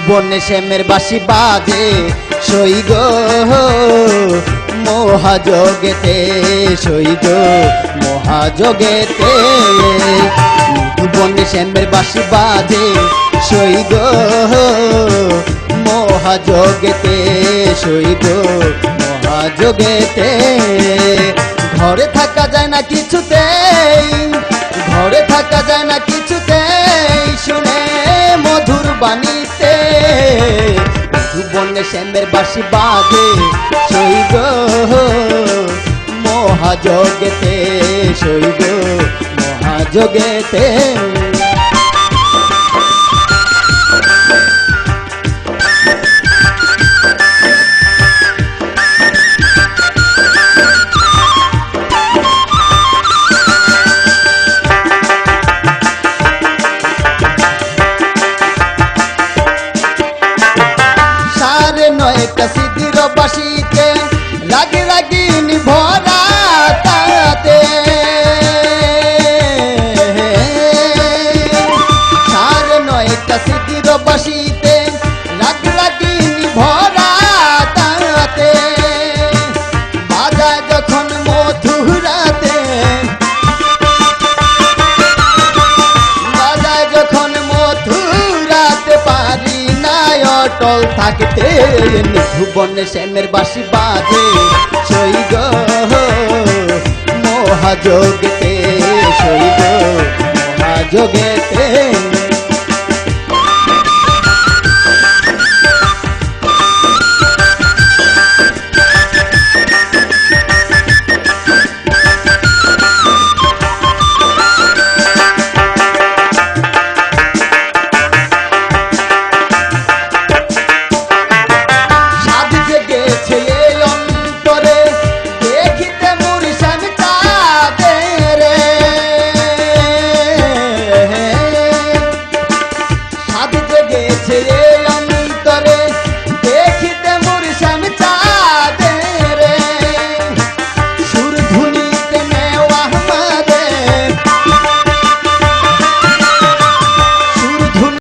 বনে শ্যামের বাঁশি বাজে সই গো মহাযোগেতে সই গো মহাযোগেতে বনে শ্যামের বাঁশি বাজে সই গো মহাযোগেতে সই গো মহাযোগেতে ঘরে থাকা যায় না কিছুতেই ঘরে থাকা যায় না কিছুতেই শুনে মধুর বাণীতে বনে শ্যামের বাঁশি বাজে সই গো মহাযোগেতে সই গো মহাযোগেতে সিদ্ধির বাঁশিতে লাগে রাগিন ভরা তাতে সাড়ে নয়টা সিদ্ধির বাঁশিতে লাগে রাগিন ভরা তাতে বাজায় যখন মধুরাতে বাজায় যখন মধুরাতে পারি না অটল থাকতে বনে শ্যামের বাঁশি বাজে সই গো মহাযোগেতে সই গো মহাযোগেতে